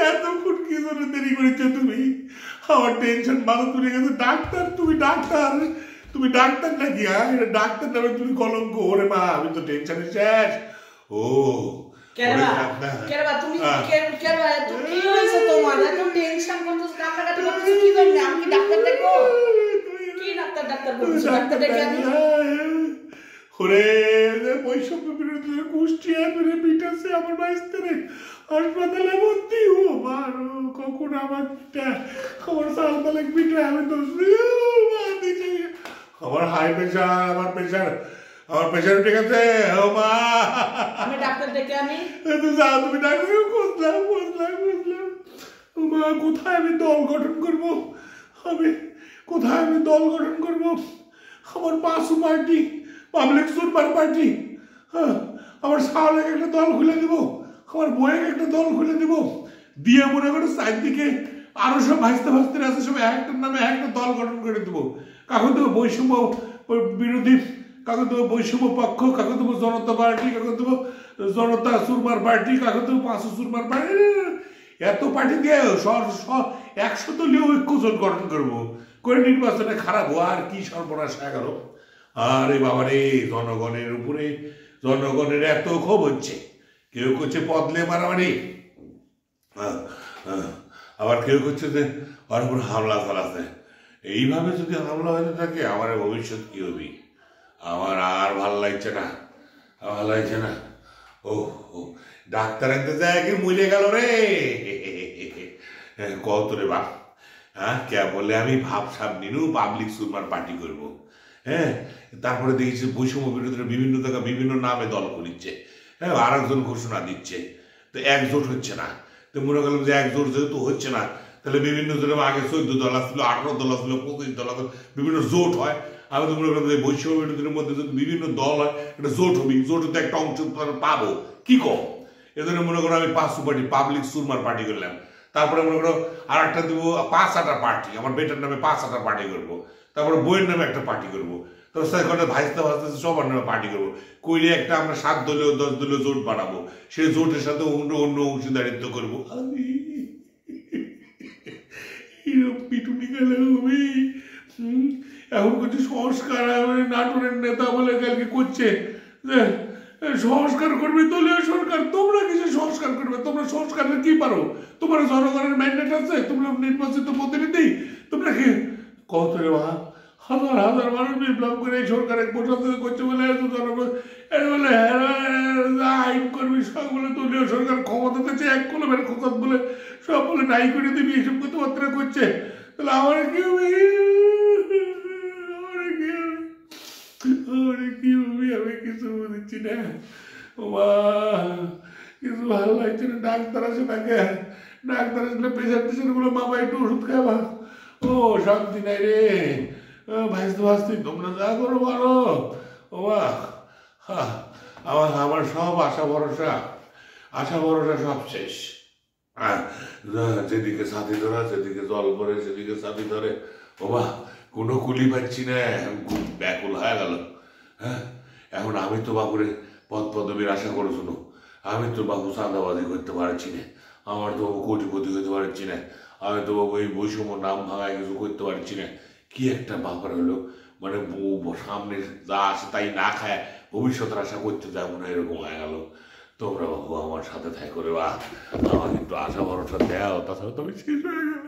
এতক্ষণ কি জন্য দেরি করেছো তুমি? আমার টেনশন মাথা তুলে গেছে। ডাক্তার তুমি? ডাক্তার তুমি? ডাক্তার নাকি? এটা ডাক্তার নামে তুমি কলঙ্ক। ওরে মা, আমি তো টেনশনে শেষ। ও বৈষম্য বিরোধী কুষ্টিয়া ধরে পিটাচ্ছে আমার বাইস্তারে, হাসপাতালে ভর্তি। ও মারো, কখন আমার সালতালে পিঠে আমি তো আমার হাই প্রেশার, আমার প্রেশার উঠে গেছে। ও মা, আমি ডাক্তার ডেকে আনি। তুমি যাও, তুমি ডাক্তার খুঁজলাম। ও মা, কোথায় আমি দল গঠন করবো? কোথায় আমি দল গঠন করবো? আমার পাশু পার্টি, পাবলিক সুরবার পার্টি, হ্যাঁ, আমার সাহলে একটা দল খুলে দেব, আমার বইয়ের একটা দল খুলে দেব, দিয়ে মনে করো চারদিকে আরো সব ভাসতে আছে, সব একটার নামে একটা দল গঠন করে দেবো। কাকে দেবো বৈষম্য বিরোধী, কাকে দেবো বৈষম্য পক্ষ, কাকে দেবো জনতা পার্টি, কাকে দেবো জনতা সুরমার পার্টি, কাকে দেবো পাঁচশো সুরমার পার্টি। এত পার্টি দিয়ে 100 দলীয় ঐক্যজোট গঠন করবো, করে নির্বাচনে খারাপ হওয়ার কি সর্বনাশ হয়ে গেল। আরে বাবারে, জনগণের উপরে জনগণের এত ক্ষোভ হচ্ছে। কেউ করছে বদলে মারামারি, আবার কেউ করছে যে ওর উপর হামলা চালাচ্ছে। এইভাবে যদি হামলা হতে থাকে, আমার ভবিষ্যৎ কি হবে? আমার আর ভাল লাগছে না। ও ডাক্তার একটা জায়গায় মুলে গেল রে। কত রে বাপ, হ্যাঁ, কে বলে আমি ভাবসাব নিনু পাবলিক সুরমার পার্টি করবো। হ্যাঁ, তারপরে দেখেছি বৈষম্য বিরোধীরা বিভিন্ন জায়গায় বিভিন্ন নামে দল করিচ্ছে। হ্যাঁ, আর একজন ঘোষণা দিচ্ছে, তো একজোট হচ্ছে না। তো মনে করলাম যে একজোট যেহেতু হচ্ছে না, তাহলে বিভিন্ন জনের আগে 14 দল আসছিল, 18 দল আসছিল, 25 দল আসছিল, বিভিন্ন জোট হয়। আমি তো মনে করলাম যে বৈষম্য বিরোধীদের মধ্যে যদি বিভিন্ন দল হয়, একটা জোট হবে, জোটতে একটা অংশ পাবো, কি কম। এজন্য মনে করো আমি পাঁচশো পার্টি, পাবলিক সুরমার পার্টি করলাম। তারপরে মনে করো আর একটা দেবো 5-8টা পার্টি, আমার বেটার নামে 5-8টা পার্টি করবো। তারপরে বইয়ের নামে একটা পার্টি করবো। তো সেখানে ভাইস্তে সবার নামে পার্টি করবো। কইলে একটা আমরা 7 দলীয় 10 দলীয় জোট বানাবো, সেই জোটের সাথে অন্য অংশীদারিত্ব করবো। পিটুনি গেলে হবে। এখন করছে সংস্কার, নাটোরের নেতা বলে কালকে করছে যে সংস্কার করবে দলীয় সরকার। তোমরা কিছু সংস্কার করবে? তোমরা সংস্কারের কি পারো? তোমরা জনগণের ম্যান্ডেট আছে, তোমরা নির্বাচিত প্রতিনিধি, তোমরা কি কত রে বা হাজার মানুষ বিপ্লব করে এই সরকারে প্রশাসন করছে বলে জনগণ বলে আইন করবি, সব বলে দলীয় সরকার ক্ষমতাতে চেয়ে এক কলমের খোঁচাত বলে সব বলে নাই করে দিবি, এইসব কথাবার্তা করছে। তাহলে আমার কি হবে? আমি কিছু বুঝছি না। ও কিছু ভালো লাগছে না। ডাক্তার আছে নাকি? ডাক্তার আসলে প্রেশার গুলো মামা একটু ওষুধ খাবা। ও শান্তি নাই রে। ভাসতে তোমরা যা করো পারো। ও আমার সব আশা ভরসা সব শেষ। যেদিকে ছাতি ধরা, সেদিকে জল পড়ে, সেদিকে ছাতি ধরে। ও কোনো কুলি পাচ্ছি না, খুব ব্যাকুল হয়ে গেল। হ্যাঁ, এখন আমি তো বাবুরে পদ পদবীর আশা করে শুনো, আমি তো বাবু চাঁদাবাজি করতে পারছি না, আমার তো বাবু কোটিপতি হতে পারছি না, আমি তো বাবু এই বৈষম্য নাম ভাঙায় কিছু করতে পারছি না। কি একটা ব্যাপার হলো, মানে সামনে যা আসে তাই না খায় ভবিষ্যতের আশা করতে যাবো না, এরকম হয়ে গেল। তোমরা বাবু আমার সাথে থাই করে বা আমার কিন্তু আশা ভরসা দেও, তাছাড়া তুমি শেষ হয়ে গেল।